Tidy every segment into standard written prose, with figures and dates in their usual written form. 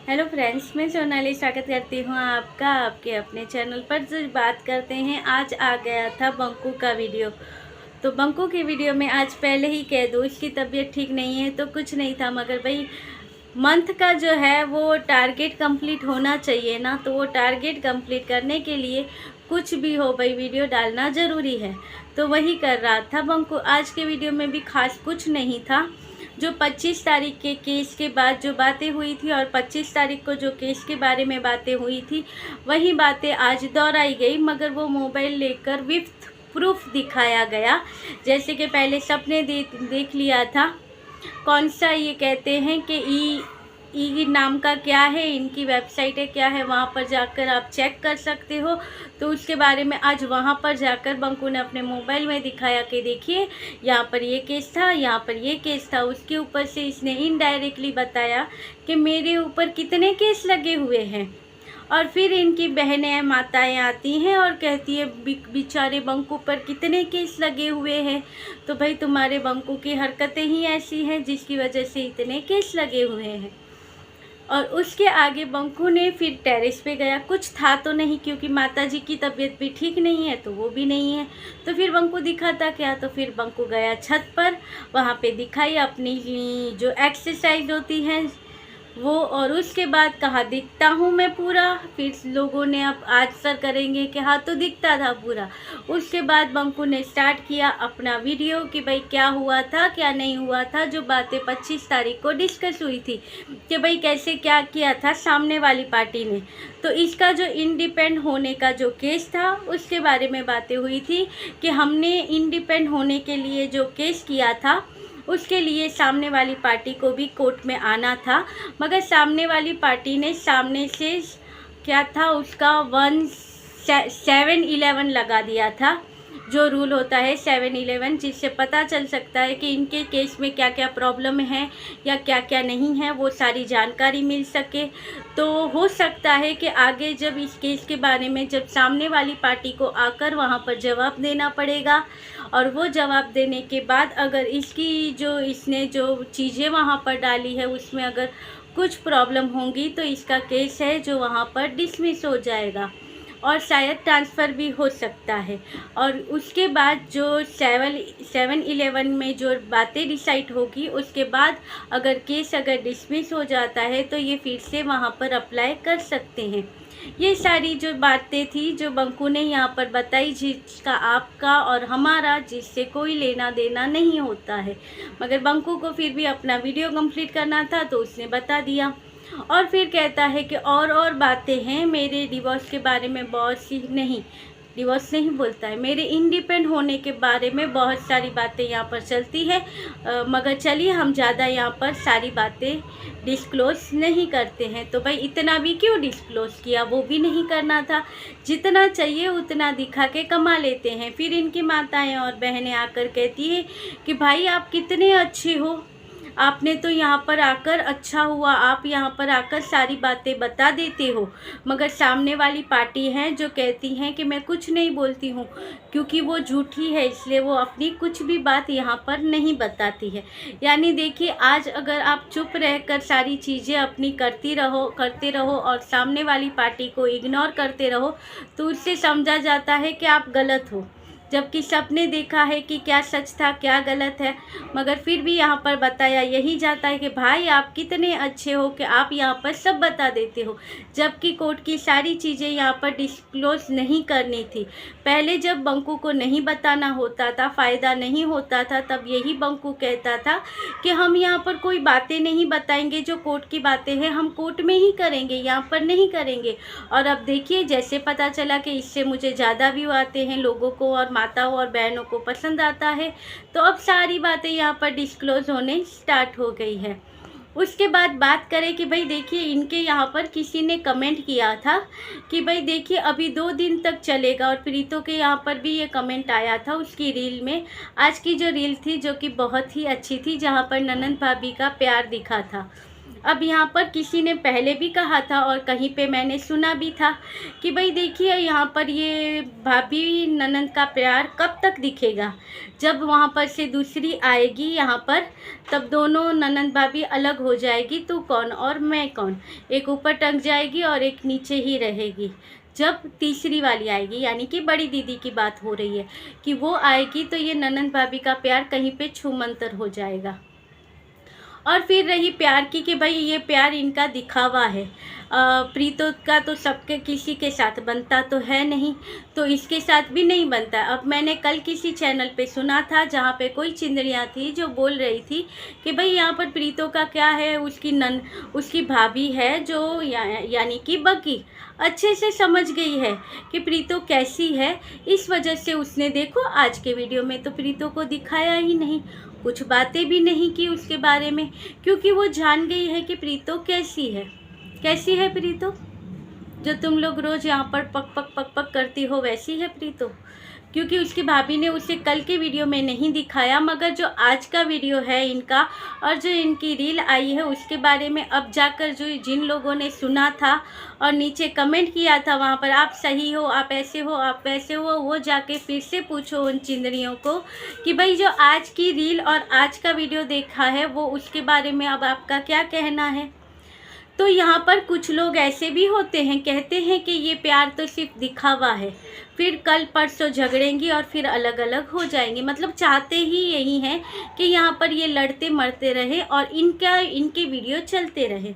Hello friends, मैं सोनाली स्वागत करती हूँ आपका आपके अपने चैनल पर। जो बात करते हैं, आज आ गया था बंकू का वीडियो। तो बंकू की वीडियो में आज पहले ही कह दूँ, इसकी तबीयत ठीक नहीं है तो कुछ नहीं था, मगर भाई मंथ का जो है वो टारगेट कंप्लीट होना चाहिए ना। तो वो टारगेट कंप्लीट करने के लिए कुछ भी हो भाई वीडियो डालना ज़रूरी है, तो वही कर रहा था बंकू। आज के वीडियो में भी खास कुछ नहीं था। जो 25 तारीख के केस के बाद जो बातें हुई थी और 25 तारीख को जो केस के बारे में बातें हुई थी, वही बातें आज दोहराई गई, मगर वो मोबाइल लेकर विथ प्रूफ दिखाया गया। जैसे कि पहले सबने देख लिया था, कौन सा ये कहते हैं कि ई नाम का क्या है, इनकी वेबसाइट है क्या है, वहाँ पर जाकर आप चेक कर सकते हो। तो उसके बारे में आज वहाँ पर जाकर बंकू ने अपने मोबाइल में दिखाया कि देखिए यहाँ पर ये केस था, यहाँ पर ये केस था। उसके ऊपर से इसने इनडायरेक्टली बताया कि मेरे ऊपर कितने केस लगे हुए हैं। और फिर इनकी बहनें माताएं आती हैं और कहती है बेचारे बंकू पर कितने केस लगे हुए हैं। तो भाई तुम्हारे बंकू की हरकतें ही ऐसी हैं जिसकी वजह से इतने केस लगे हुए हैं। और उसके आगे बंकू ने फिर टेरेस पे गया। कुछ था तो नहीं, क्योंकि माताजी की तबीयत भी ठीक नहीं है, तो वो भी नहीं है। तो फिर बंकू दिखाता क्या, तो फिर बंकू गया छत पर, वहाँ पे दिखाई अपनी जो एक्सरसाइज होती है वो। और उसके बाद कहा दिखता हूँ मैं पूरा। फिर लोगों ने अब आंसर करेंगे कि हाँ तो दिखता था पूरा। उसके बाद बंकू ने स्टार्ट किया अपना वीडियो कि भाई क्या हुआ था क्या नहीं हुआ था, जो बातें 25 तारीख को डिस्कस हुई थी कि भाई कैसे क्या किया था सामने वाली पार्टी ने। तो इसका जो इंडिपेंड होने का जो केस था उसके बारे में बातें हुई थी कि हमने इंडिपेंड होने के लिए जो केस किया था उसके लिए सामने वाली पार्टी को भी कोर्ट में आना था, मगर सामने वाली पार्टी ने सामने से क्या था उसका 7-11 लगा दिया था। जो रूल होता है 7-11, जिससे पता चल सकता है कि इनके केस में क्या क्या प्रॉब्लम है या क्या क्या नहीं है, वो सारी जानकारी मिल सके। तो हो सकता है कि आगे जब इस केस के बारे में जब सामने वाली पार्टी को आकर वहाँ पर जवाब देना पड़ेगा, और वो जवाब देने के बाद अगर इसकी जो इसने जो चीज़ें वहाँ पर डाली है उसमें अगर कुछ प्रॉब्लम होंगी तो इसका केस है जो वहाँ पर डिसमिस हो जाएगा और शायद ट्रांसफ़र भी हो सकता है। और उसके बाद जो 7-11 में जो बातें डिसाइड होगी उसके बाद अगर केस अगर डिसमिस हो जाता है तो ये फिर से वहाँ पर अप्लाई कर सकते हैं। ये सारी जो बातें थी जो बंकू ने यहाँ पर बताई, जिसका आपका और हमारा जिससे कोई लेना देना नहीं होता है, मगर बंकू को फिर भी अपना वीडियो कंप्लीट करना था तो उसने बता दिया। और फिर कहता है कि और बातें हैं मेरे डिवोर्स के बारे में, बहुत सी नहीं, डिवोर्स नहीं बोलता है, मेरे इंडिपेंडेंट होने के बारे में बहुत सारी बातें यहाँ पर चलती है। मगर चलिए हम ज़्यादा यहाँ पर सारी बातें डिस्क्लोज नहीं करते हैं। तो भाई इतना भी क्यों डिस्क्लोज किया, वो भी नहीं करना था। जितना चाहिए उतना दिखा के कमा लेते हैं। फिर इनकी माताएं और बहनें आकर कहती है कि भाई आप कितने अच्छे हो, आपने तो यहाँ पर आकर अच्छा हुआ, आप यहाँ पर आकर सारी बातें बता देते हो। मगर सामने वाली पार्टी है जो कहती हैं कि मैं कुछ नहीं बोलती हूँ, क्योंकि वो झूठी है इसलिए वो अपनी कुछ भी बात यहाँ पर नहीं बताती है। यानी देखिए, आज अगर आप चुप रहकर सारी चीज़ें अपनी करते रहो और सामने वाली पार्टी को इग्नोर करते रहो, तो उससे समझा जाता है कि आप गलत हो, जबकि सबने देखा है कि क्या सच था क्या गलत है। मगर फिर भी यहाँ पर बताया यही जाता है कि भाई आप कितने अच्छे हो कि आप यहाँ पर सब बता देते हो, जबकि कोर्ट की सारी चीज़ें यहाँ पर डिस्क्लोज नहीं करनी थी। पहले जब बंकू को नहीं बताना होता था, फ़ायदा नहीं होता था, तब यही बंकू कहता था कि हम यहाँ पर कोई बातें नहीं बताएंगे, जो कोर्ट की बातें हैं हम कोर्ट में ही करेंगे, यहाँ पर नहीं करेंगे। और अब देखिए, जैसे पता चला कि इससे मुझे ज़्यादा व्यू आते हैं, लोगों को और माताओं और बहनों को पसंद आता है, तो अब सारी बातें यहाँ पर डिस्क्लोज होने स्टार्ट हो गई है। उसके बाद बात करें कि भाई देखिए, इनके यहाँ पर किसी ने कमेंट किया था कि भाई देखिए अभी 2 दिन तक चलेगा, और प्रीतो के यहाँ पर भी ये कमेंट आया था उसकी रील में। आज की जो रील थी जो कि बहुत ही अच्छी थी, जहाँ पर ननंद भाभी का प्यार दिखा था। अब यहाँ पर किसी ने पहले भी कहा था और कहीं पे मैंने सुना भी था कि भाई देखिए यहाँ पर ये भाभी ननंद का प्यार कब तक दिखेगा, जब वहाँ पर से दूसरी आएगी यहाँ पर तब दोनों ननंद भाभी अलग हो जाएगी, तू कौन और मैं कौन, एक ऊपर टंग जाएगी और एक नीचे ही रहेगी। जब तीसरी वाली आएगी यानी कि बड़ी दीदी की बात हो रही है कि वो आएगी तो ये ननंद भाभी का प्यार कहीं पे छूमंतर हो जाएगा। और फिर रही प्यार की कि भाई ये प्यार इनका दिखावा है, प्रीतो का तो सबके किसी के साथ बनता तो है नहीं, तो इसके साथ भी नहीं बनता। अब मैंने कल किसी चैनल पे सुना था जहाँ पे कोई चिंदड़ियाँ थी जो बोल रही थी कि भाई यहाँ पर प्रीतो का क्या है, उसकी भाभी है जो यानी कि बग्गी अच्छे से समझ गई है कि प्रीतो कैसी है, इस वजह से उसने देखो आज के वीडियो में तो प्रीतो को दिखाया ही नहीं, कुछ बातें भी नहीं की उसके बारे में, क्योंकि वो जान गई है कि प्रीतो कैसी है प्रीतो, जो तुम लोग रोज़ यहाँ पर पक पक पक पक करती हो वैसी है प्रीतो। क्योंकि उसकी भाभी ने उसे कल के वीडियो में नहीं दिखाया, मगर जो आज का वीडियो है इनका और जो इनकी रील आई है उसके बारे में अब जाकर जो जिन लोगों ने सुना था और नीचे कमेंट किया था वहाँ पर आप सही हो, आप ऐसे हो, आप वैसे हो, वो जाके फिर से पूछो उन चिंदड़ियों को कि भाई जो आज की रील और आज का वीडियो देखा है वो उसके बारे में अब आपका क्या कहना है। तो यहाँ पर कुछ लोग ऐसे भी होते हैं, कहते हैं कि ये प्यार तो सिर्फ दिखावा है, फिर कल परसों झगड़ेंगी और फिर अलग अलग हो जाएंगे, मतलब चाहते ही यही हैं कि यहाँ पर ये लड़ते मरते रहे और इनके वीडियो चलते रहे।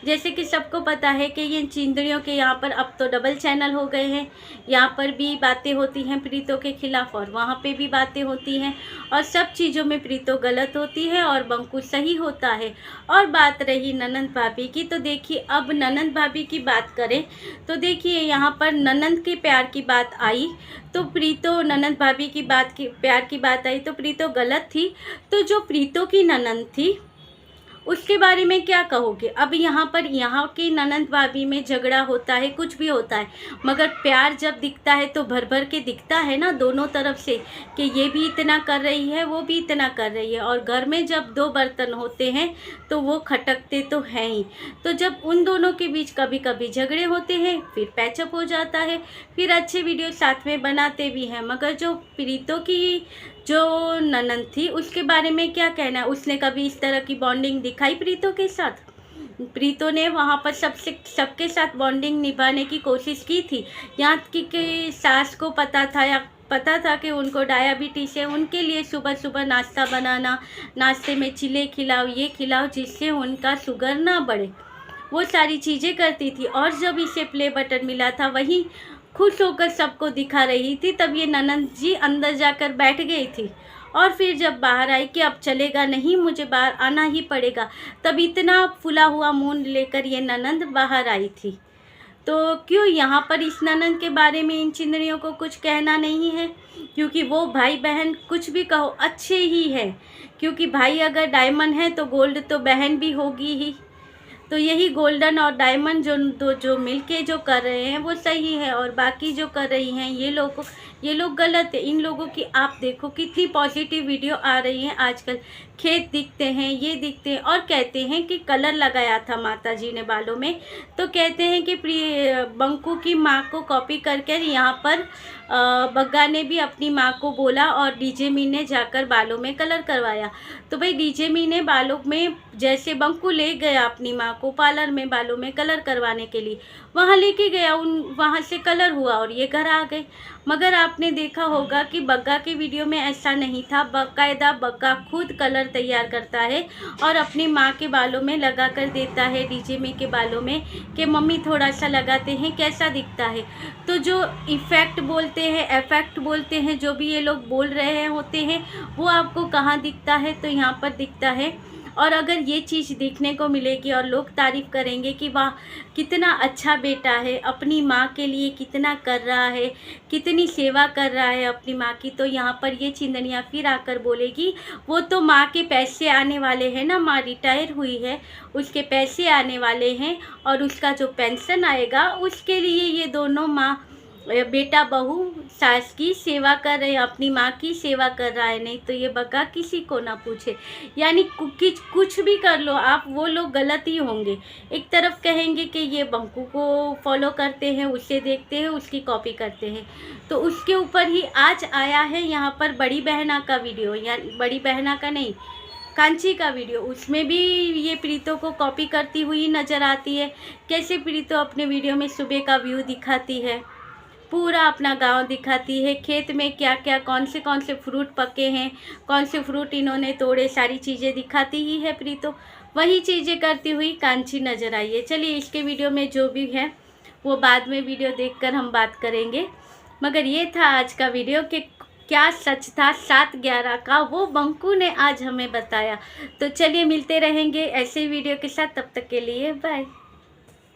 जैसे कि सबको पता है कि ये चिंदड़ियों के यहाँ पर अब तो डबल चैनल हो गए हैं, यहाँ पर भी बातें होती हैं प्रीतो के खिलाफ़ और वहाँ पे भी बातें होती हैं और सब चीज़ों में प्रीतो गलत होती है और बंकू सही होता है। और बात रही ननंद भाभी की, तो देखिए अब ननंद भाभी की बात करें तो देखिए यहाँ पर ननंद के प्यार की बात आई तो प्रीतो ननंद भाभी की प्यार की बात आई तो प्रीतो गलत थी। तो जो प्रीतो की ननंद थी उसके बारे में क्या कहोगे। अब यहाँ की ननंद भाभी में झगड़ा होता है, कुछ भी होता है, मगर प्यार जब दिखता है तो भर भर के दिखता है ना दोनों तरफ से कि ये भी इतना कर रही है वो भी इतना कर रही है। और घर में जब दो बर्तन होते हैं तो वो खटकते तो हैं ही। तो जब उन दोनों के बीच कभी कभी झगड़े होते हैं फिर पैचअप हो जाता है, फिर अच्छे वीडियो साथ में बनाते भी हैं। मगर जो प्रीतो की जो ननंद थी उसके बारे में क्या कहना है, उसने कभी इस तरह की बॉन्डिंग दिखाई प्रीतो के साथ? प्रीतो ने वहाँ पर सबके साथ बॉन्डिंग निभाने की कोशिश की थी। यहाँ की सास को पता था कि उनको डायबिटीज़ है, उनके लिए सुबह सुबह नाश्ता बनाना, नाश्ते में चिले खिलाओ, ये खिलाओ जिससे उनका शुगर ना बढ़े, वो सारी चीज़ें करती थी। और जब इसे प्ले बटन मिला था वही खुश होकर सबको दिखा रही थी, तब ये ननंद जी अंदर जाकर बैठ गई थी। और फिर जब बाहर आई कि अब चलेगा नहीं, मुझे बाहर आना ही पड़ेगा, तब इतना फुला हुआ मुंह लेकर ये ननंद बाहर आई थी। तो क्यों यहाँ पर इस ननंद के बारे में इन चिंदड़ियों को कुछ कहना नहीं है? क्योंकि वो भाई बहन कुछ भी कहो अच्छे ही है, क्योंकि भाई अगर डायमंड है तो गोल्ड तो बहन भी होगी ही। तो यही गोल्डन और डायमंड जो मिलके जो कर रहे हैं वो सही है, और बाकी जो कर रही हैं ये लोग गलत है। इन लोगों की आप देखो कितनी पॉजिटिव वीडियो आ रही हैं आजकल, खेत दिखते हैं, ये दिखते हैं, और कहते हैं कि कलर लगाया था माता जी ने बालों में, तो कहते हैं कि बंकू की माँ को कॉपी करके यहाँ पर बग्गा ने भी अपनी माँ को बोला और डीजे मी ने जाकर बालों में कलर करवाया। तो भाई डीजे मी ने बालों में, जैसे बंकू ले गया अपनी माँ को पार्लर में बालों में कलर करवाने के लिए, वहाँ लेके गया, वहाँ से कलर हुआ और ये घर आ गए। मगर आपने देखा होगा कि बग्गा के वीडियो में ऐसा नहीं था, बाकायदा बग्गा खुद कलर तैयार करता है और अपनी माँ के बालों में लगा कर देता है, डीजे मी के बालों में, कि मम्मी थोड़ा सा लगाते हैं कैसा दिखता है। तो जो इफ़ेक्ट बोलते हैं जो भी ये लोग बोल रहे होते हैं वो आपको कहाँ दिखता है? तो यहाँ पर दिखता है। और अगर ये चीज़ देखने को मिलेगी और लोग तारीफ़ करेंगे कि वाह कितना अच्छा बेटा है, अपनी माँ के लिए कितना कर रहा है, कितनी सेवा कर रहा है अपनी माँ की, तो यहाँ पर ये चिंदड़ियाँ फिर आकर बोलेगी वो तो माँ के पैसे आने वाले हैं ना, माँ रिटायर हुई है, उसके पैसे आने वाले हैं और उसका जो पेंशन आएगा उसके लिए ये दोनों माँ बेटा बहू सास की सेवा कर रहे हैं, अपनी माँ की सेवा कर रहा है, नहीं तो ये बका किसी को ना पूछे। यानी कुछ भी कर लो आप, वो लोग गलत ही होंगे। एक तरफ कहेंगे कि ये बंकू को फॉलो करते हैं, उसे देखते हैं, उसकी कॉपी करते हैं, तो उसके ऊपर ही आज आया है यहाँ पर बड़ी बहना का वीडियो, या बड़ी बहना का नहीं, कांची का वीडियो। उसमें भी ये प्रीतो को कॉपी करती हुई नज़र आती है। कैसे प्रीतो अपने वीडियो में सुबह का व्यू दिखाती है, पूरा अपना गांव दिखाती है, खेत में क्या क्या कौन से फ्रूट पके हैं, कौन से फ्रूट इन्होंने तोड़े, सारी चीज़ें दिखाती ही है प्रीतो। वही चीज़ें करती हुई कांची नज़र आई है। चलिए इसके वीडियो में जो भी है वो बाद में वीडियो देखकर हम बात करेंगे, मगर ये था आज का वीडियो कि क्या सच था 7/11 का, वो बंकू ने आज हमें बताया। तो चलिए मिलते रहेंगे ऐसे वीडियो के साथ, तब तक के लिए बाय।